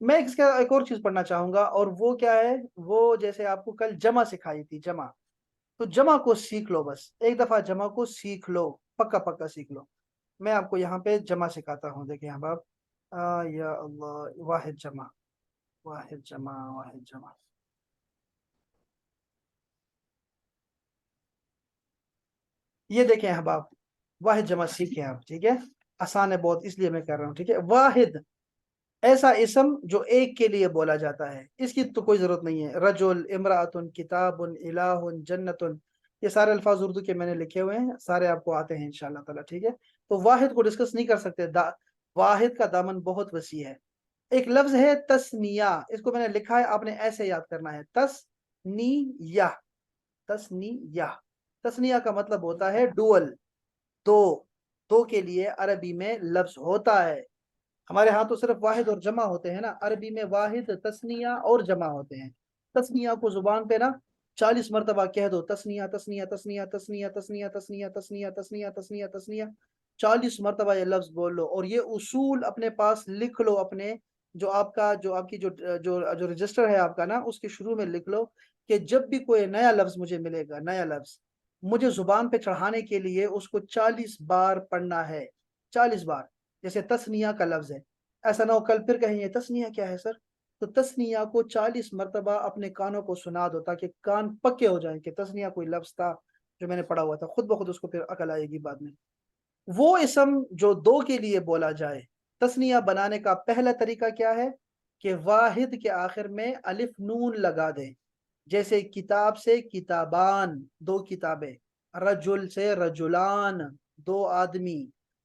میں اس کا ایک اور چیز پڑھنا چاہوں گا، اور وہ کیا ہے، وہ جیسے آپ کو کل جمع سکھائی تھی، جمع، تو جمع کو سیکھ لو، بس ایک دفعہ جمع کو سیکھ لو، پکا پکا سیکھ لو۔ میں آپ کو یہاں پہ جمع سکھاتا ہوں، دیکھیں یہاں آپ، یا اللہ، واحد جمع، واحد جمع، واحد جمع۔ یہ دیکھیں احباب، واحد جمع سیکھیں آپ، ٹھیک ہے، آسان ہے بہت، اس لیے میں کر رہا ہوں، ٹھیک ہے۔ واحد ایسا اسم جو ایک کے لیے بولا جاتا ہے، اس کی تو کوئی ضرورت نہیں ہے، رجل، امرأۃ، کتاب، الہ، جنت، یہ سارے الفاظ اردو کے میں نے لکھے ہوئے ہیں، سارے آپ کو آتے ہیں انشاءاللہ تعالی، ٹھیک ہے۔ تو واحد کو ڈسکس نہیں کر سکتے، واحد کا دامن بہت وسیع ہے۔ ایک لفظ ہے تسنیہ، اس کو میں نے لکھا ہے، آپ نے ایسے یاد کرنا ہے، تسنیہ، تسنیہ، تسنیہ کا مطلب ہوتا ہے ڈوئل، دو، دو کے لیے عربی میں لفظ ہوتا ہے۔ ہمارے ہاں تو صرف واحد اور جمع ہوتے ہیں نا، عربی میں واحد، تسنیہ اور جمع ہوتے ہیں۔ تسنیہ کو زبان پہ نا 40 مرتبہ کہہ دو، تسنیہ تسنیہ تسنیہ تسنیہ تسنیہ تسنیہ تسنیہ تسنیہ تسنیہ تسنیہ، 40 مرتبہ یہ لفظ بول لو، اور یہ اصول اپنے پاس لکھ لو، اپنے جو آپ کا، جو آپ کی جو رجسٹر ہے آپ کا نا، اس کے شروع میں لکھ لو کہ جب بھی کوئی نیا لفظ مجھے ملے گا، نیا لفظ مجھے زبان پہ چڑھانے کے لیے اس کو 40 بار پڑھنا ہے، 40 بار۔ جیسے تسنیہ کا لفظ ہے، ایسا نہ ہو کل پھر کہیں یہ تسنیہ کیا ہے سر، تو تسنیہ کو 40 مرتبہ اپنے کانوں کو سنا دو، تاکہ کان پکے ہو جائیں کہ تسنیہ کوئی لفظ تھا جو میں نے پڑھا ہوا تھا، خود بخود اس کو پھر عقل آئے گی بعد میں۔ وہ اسم جو دو کے لیے بولا جائے، تسنیہ بنانے کا پہلا طریقہ کیا ہے کہ واحد کے آخر میں الف نون لگا دیں، جیسے کتاب سے کتابان، دو کتابیں، رجل سے رجلان، دو آدمی،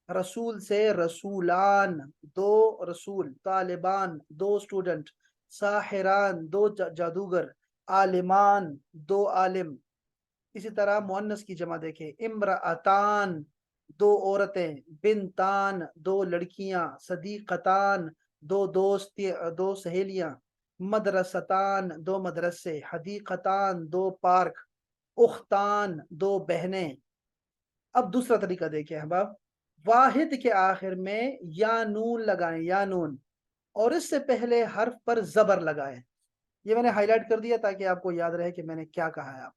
رسول سے رسولان، دو رسول، طالبان، دو اسٹوڈنٹ، ساحران، دو جادوگر، عالمان، دو عالم۔ اسی طرح مؤنث کی جمع دیکھیں، امرأتان، دو عورتیں، بنتان، دو لڑکیاں، صدیقتان، دو دوست، دو سہیلیاں، مدرستان، دو مدرسے، حدیقتان، دو پارک، اختان، دو بہنیں۔ اب دوسرا طریقہ دیکھیں احباب، واحد کے آخر میں یا نون لگائیں، یا نون، اور اس سے پہلے حرف پر زبر لگائیں۔ یہ میں نے ہائی لائٹ کر دیا تاکہ آپ کو یاد رہے کہ میں نے کیا کہا ہے۔ آپ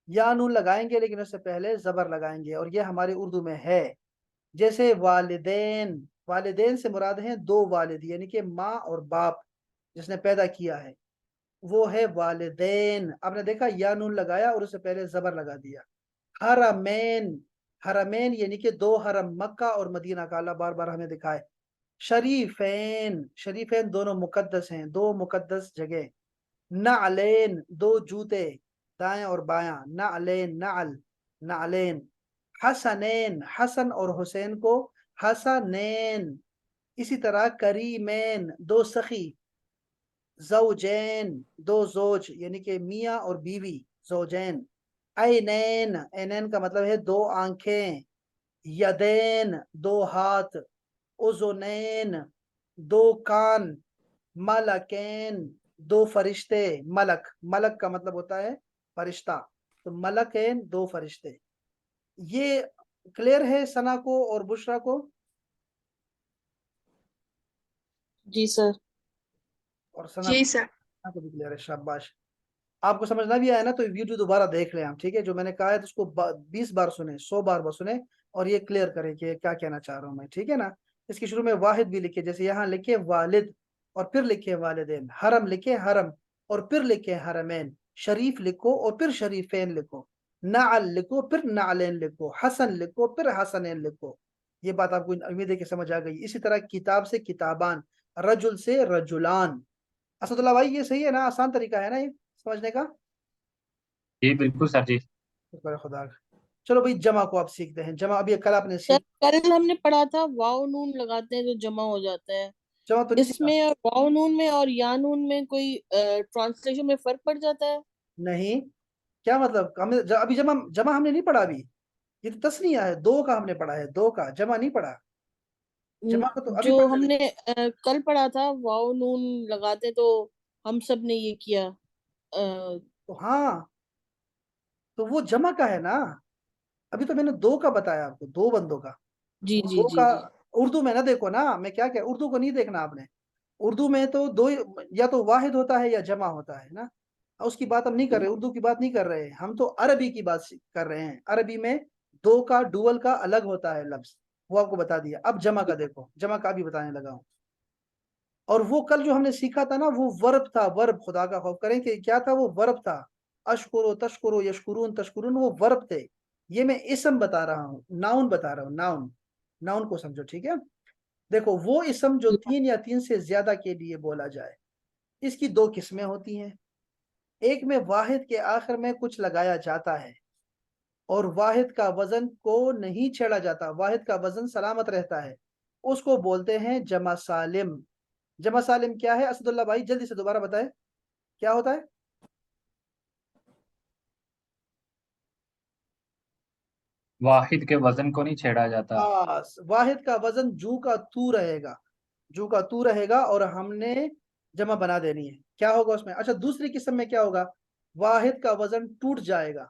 یا نون لگائیں گے لیکن اس سے پہلے زبر لگائیں گے، اور یہ ہماری اردو میں ہے، جیسے والدین، والدین سے مراد ہیں دو والد، یعنی کہ ماں اور باپ جس نے پیدا کیا ہے، وہ ہے والدین۔ آپ نے دیکھا یا نون لگایا اور اس سے پہلے زبر لگا دیا۔ حرمین، حرمین یعنی کہ دو حرم، مکہ اور مدینہ کا، اللہ بار بار ہمیں دکھائے۔ شریفین، شریفین دونوں مقدس ہیں، دو مقدس جگہ۔ نعلین، دو جوتے، دائیں اور بایاں، نعلین، نعل، نعلین۔ حسنین، حسن اور حسین کو حسنین۔ اسی طرح کریمین، دو سخی، زوجین، دو زوج یعنی کہ میاں اور بیوی، زوجین۔ عینین، عینین کا مطلب ہے دو آنکھیں۔ یدین، دو ہاتھ۔ اذنین، دو کان۔ ملکین، دو فرشتے، ملک، ملک کا مطلب ہوتا ہے فرشتہ، تو ملکین، دو فرشتے۔ یہ کلیئر ہے ثنا کو اور بشرا کو؟ جی سر۔ اور ثنا جی سر۔ کو بھی کلیئر ہے، شاباش۔ آپ کو سمجھ نہ بھی آیا نا تو ویڈیو دوبارہ دیکھ لیں آپ، ٹھیک ہے، جو میں نے کہا ہے تو اس کو 20 بار سنیں، 100 بار سنیں، اور یہ کلیئر کریں کہ کیا کہنا چاہ رہا ہوں میں، ٹھیک ہے نا۔ اس کے شروع میں واحد بھی لکھے، جیسے یہاں لکھے والد اور پھر لکھے والدین، حرم لکھے حرم اور پھر لکھے حرمین، شریف لکھو اور پھر شریفین لکھو، نعل لکھو پھر نعلین لکھو، حسن لکھو پھر حسنین لکھو۔ یہ بات آپ کو امید ہے کہ سمجھ آ گئی۔ اسی طرح کتاب سے کتابان، رجل سے رجلان۔ اسد اللہ بھائی یہ صحیح ہے نا، آسان طریقہ ہے نا یہ سمجھنے کا؟ جی بالکل سر جی۔ شکر خدا کا۔ چلو بھائی جمع کو آپ سیکھتے ہیں، جمع ابھی کل آپ نے سر سیکھ، کل ہم نے پڑھا تھا واو نون لگاتے ہیں تو جمع ہو جاتا ہے، جمع تو نہیں اس سیکھا؟ میں اور واو نون میں اور یا نون میں کوئی ٹرانسلیشن میں فرق پڑ جاتا ہے؟ نہیں، کیا مطلب، ہم نے ابھی جمع ہم نے نہیں پڑھا، ابھی یہ تو تسنیہ ہے، دو کا ہم نے پڑھا ہے، دو کا، جمع نہیں پڑھا، جمع کو تو ابھی جو پڑھنے ہم لگے۔ نے کل پڑھا تھا واو نون لگاتے تو ہم سب نے یہ کیا تو ہاں، تو وہ جمع کا ہے نا، ابھی تو میں نے دو کا بتایا آپ کو، دو بندوں کا، جی وہ جی دو جی کا جی اردو میں نہ دیکھو نا، میں کیا اردو کو نہیں دیکھنا آپ نے، اردو میں تو دو یا تو واحد ہوتا ہے یا جمع ہوتا ہے نا. اس کی بات ہم نہیں کر رہے, اردو کی بات نہیں کر رہے, ہم تو عربی کی بات کر رہے ہیں. عربی میں دو کا ڈوول کا الگ ہوتا ہے لفظ, وہ آپ کو بتا دیا. اب جمع کا دیکھو, جمع کا بھی بتانے لگا ہوں. اور وہ کل جو ہم نے سیکھا تھا نا, وہ ورب تھا, ورب. خدا کا خوف کریں کہ کیا تھا وہ, ورب تھا. اشکرو تشکرو یشکرون تشکرون, وہ ورب تھے. یہ میں اسم بتا رہا ہوں, ناؤن بتا رہا ہوں, ناؤن. ناؤن کو سمجھو, ٹھیک ہے. دیکھو وہ اسم جو 3 یا 3 سے زیادہ کے لیے بولا جائے, اس کی 2 قسمیں ہوتی ہیں. ایک میں واحد کے آخر میں کچھ لگایا جاتا ہے اور واحد کا وزن کو نہیں چھیڑا جاتا, واحد کا وزن سلامت رہتا ہے, اس کو بولتے ہیں جمع سالم. جمع سالم کیا ہے اسد اللہ بھائی, جلدی سے دوبارہ بتائیں کیا ہوتا ہے. واحد کے وزن کو نہیں چھیڑا جاتا. واحد کا وزن جو کا تو رہے گا, جو کا تو رہے گا, اور ہم نے جمع بنا دینی ہے. کیا ہوگا اس میں؟ اچھا دوسری قسم میں کیا ہوگا, واحد کا وزن ٹوٹ جائے گا,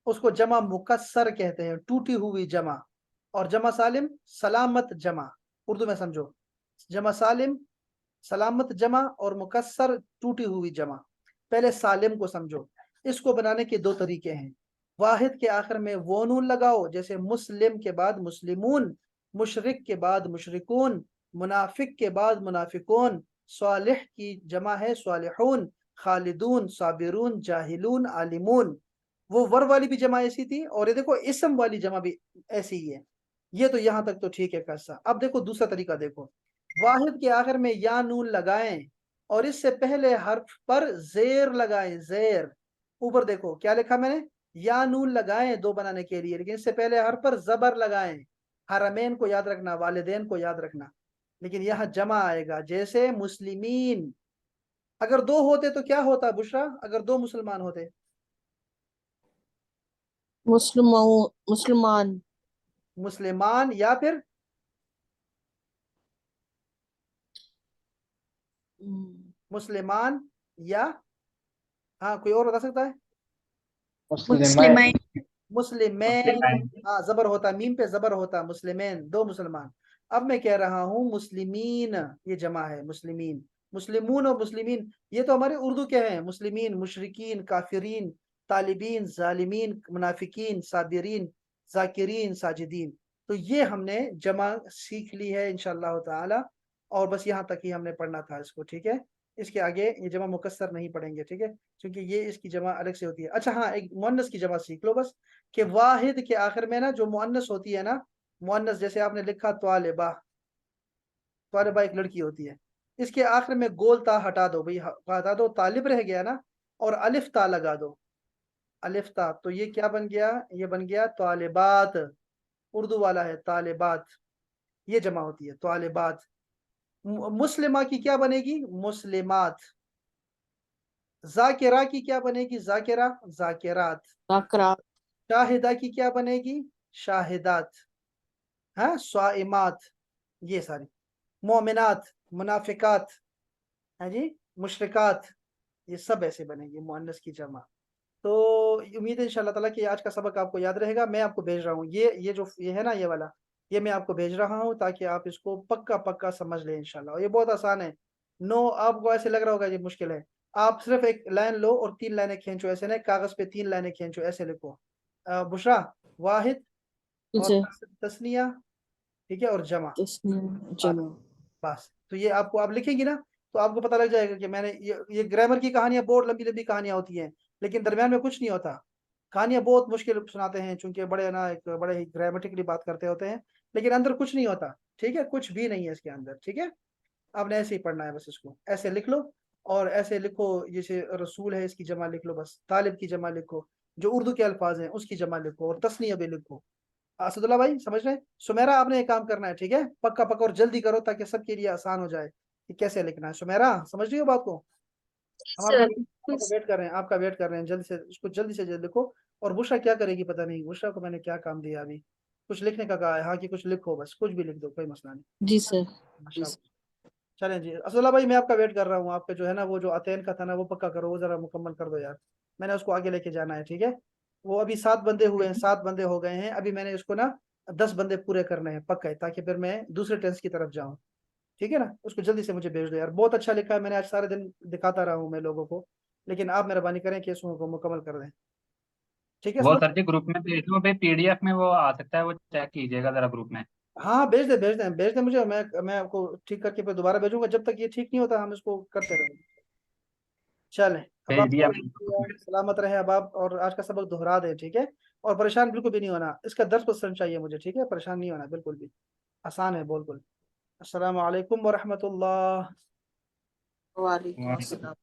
اس کو جمع مکسر کہتے ہیں, ٹوٹی ہوئی جمع. اور جمع سالم سلامت جمع. اردو میں سمجھو, جمع سالم سلامت جمع اور مکسر ٹوٹی ہوئی جمع. پہلے سالم کو سمجھو. اس کو بنانے کے 2 طریقے ہیں. واحد کے آخر میں وہ نون لگاؤ, جیسے مسلم کے بعد مسلمون, مشرک کے بعد مشرکون, منافق کے بعد منافقون, صالح کی جمع ہے صالحون, خالدون, صابرون, جاہلون, عالمون. وہ ور والی بھی جمع ایسی تھی, اور یہ دیکھو اسم والی جمع بھی ایسی ہی ہے. یہ تو یہاں تک تو ٹھیک ہے کیسا. اب دیکھو دوسرا طریقہ دیکھو. واحد کے آخر میں یا نون لگائیں اور اس سے پہلے حرف پر زیر لگائیں, زیر. اوپر دیکھو کیا لکھا میں نے, یا نون لگائیں 2 بنانے کے لیے, لیکن اس سے پہلے حرف پر زبر لگائیں. حرمین کو یاد رکھنا, والدین کو یاد رکھنا. لیکن یہاں جمع آئے گا, جیسے مسلمین. اگر 2 ہوتے تو کیا ہوتا بشرا, اگر 2 مسلمان ہوتے؟ مسلمان. مسلمان یا پھر مسلمان یا, ہاں کوئی اور بتا سکتا ہے؟ مسلمین. مسلمین. ہاں زبر ہوتا, میم پہ زبر ہوتا, مسلمین 2 مسلمان. اب میں کہہ رہا ہوں مسلمین, یہ جمع ہے مسلمین. مسلمون اور مسلمین یہ تو ہمارے اردو کے ہیں, مسلمین, مشرکین, کافرین, طالبین, ظالمین, منافقین, صابرین, ذاکرین, ساجدین. تو یہ ہم نے جمع سیکھ لی ہے انشاءاللہ تعالی, اور بس یہاں تک ہی ہم نے پڑھنا تھا اس کو, ٹھیک ہے. اس کے آگے یہ جمع مکسر نہیں پڑھیں گے, ٹھیک ہے, کیونکہ یہ اس کی جمع الگ سے ہوتی ہے. اچھا ہاں, ایک مؤنث کی جمع سیکھ لو بس, کہ واحد کے آخر میں نا جو مؤنث ہوتی ہے نا, مؤنث جیسے آپ نے لکھا طالبہ, طالبہ ایک لڑکی ہوتی ہے, اس کے آخر میں گول تا ہٹا دو بھئی, ہٹا دو, طالب رہ گیا نا, اور الف تا لگا دو, الف تا. تو یہ کیا بن گیا, یہ بن گیا طالبات. اردو والا ہے طالبات, یہ جمع ہوتی ہے طالبات. مسلمہ کی کیا بنے گی, مسلمات. ذاکرہ کی کیا بنے گی, ذاکرہ, ذاکرات. ذاکرات. شاہدہ کی کیا بنے گی, شاہدات. ہاں صائمات, یہ ساری. مومنات, منافقات, ہاں جی, مشرکات, یہ سب ایسے بنے گی مؤنث کی جمع. تو امید ہے انشاءاللہ تعالیٰ کہ آج کا سبق آپ کو یاد رہے گا. میں آپ کو بھیج رہا ہوں یہ جو یہ ہے نا, یہ والا, یہ میں آپ کو بھیج رہا ہوں تاکہ آپ اس کو پکا سمجھ لیں انشاءاللہ. اور یہ بہت آسان ہے. آپ کو ایسے لگ رہا ہوگا یہ مشکل ہے, آپ صرف ایک لائن لو اور 3 لائنیں کھینچو, ایسے نہیں, کاغذ پہ 3 لائنیں کھینچو, ایسے لکھو. بشرا, واحد اور تثنیہ, ٹھیک ہے, اور جمع, جمع. بس. تو یہ آپ کو آپ لکھیں گی نا, تو آپ کو پتہ لگ جائے گا کہ میں نے یہ گرامر کی کہانیاں بہت لمبی لمبی کہانیاں ہوتی ہیں, لیکن درمیان میں کچھ نہیں ہوتا. کہانیاں بہت مشکل سناتے ہیں, چونکہ بڑے نا ایک بڑے ہی گرامیٹکلی بات کرتے ہوتے ہیں, لیکن اندر کچھ نہیں ہوتا, ٹھیک ہے, کچھ بھی نہیں ہے اس کے اندر, ٹھیک ہے. آپ نے ایسے ہی پڑھنا ہے بس, اس کو ایسے لکھ لو, اور ایسے لکھو جیسے رسول ہے اس کی جمع لکھ لو بس, طالب کی جمع لکھو, جو اردو کے الفاظ ہیں اس کی جمع لکھو, اور تثنیہ بھی لکھو. اسد اللہ بھائی سمجھ رہے ہیں؟ سمیرا آپ نے ایک کام کرنا ہے, ٹھیک ہے, پکا اور جلدی کرو تاکہ سب کے لیے آسان ہو جائے کہ کیسے لکھنا ہے. سمیرا سمجھ رہی ہو بات کو؟ ہم آپ کا ویٹ کر رہے ہیں, آپ کا ویٹ کر رہے ہیں, جلدی سے اس کو جلدی سے جلدی لکھو. اور بشرا کیا کرے گی پتہ نہیں, بشرا کو میں نے کیا کام دیا ابھی, کچھ لکھنے کا کہا ہے, ہاں کہ کچھ لکھو بس, کچھ بھی لکھ دو, کوئی مسئلہ نہیں. جی سر. چلیں جی, اسد اللہ بھائی میں آپ کا ویٹ کر رہا ہوں. آپ کا جو ہے نا وہ جو عطین کا تھا نا, وہ پکا کرو, وہ ذرا مکمل کر دو یار, میں نے اس کو آگے لے کے جانا ہے, ٹھیک ہے. وہ ابھی 7 بندے ہوئے ہیں, 7 بندے ہو گئے ہیں, ابھی میں نے اس کو نا 10 بندے پورے کرنے ہیں پکا ہے, تاکہ پھر میں دوسرے ٹینس کی طرف جاؤں. ٹھیک ہے نا, اس کو جلدی سے مجھے بھیج دو یار. بہت اچھا لکھا ہے, میں نے آج سارے دن دکھاتا رہا ہوں میں لوگوں کو, لیکن آپ مہربانی کریں کہ اس کو مکمل کر دیں. ٹھیک ہے وہ اسمت؟ سر جی گروپ میں بھیج دوں, پی ڈی ایف میں وہ آ سکتا ہے, وہ چیک کیجیے گا ذرا گروپ میں. ہاں بھیج دیں بھیج دیں بھیج دیں مجھے, میں آپ کو ٹھیک کر کے پھر دوبارہ بھیجوں گا. جب تک یہ ٹھیک نہیں ہوتا ہم اس کو کرتے رہیں گے. چلیں اب بھیج آپ دیا میں نے گروپ میں. سلامت رہیں اب آپ, اور آج کا سبق دہرا دیں, ٹھیک ہے. اور پریشان بالکل بھی نہیں ہونا, اس کا 10% چاہیے مجھے, ٹھیک ہے, پریشان نہیں ہونا بالکل بھی, آسان ہے بالکل. السلام علیکم ورحمۃ اللہ. وعلیکم السلام.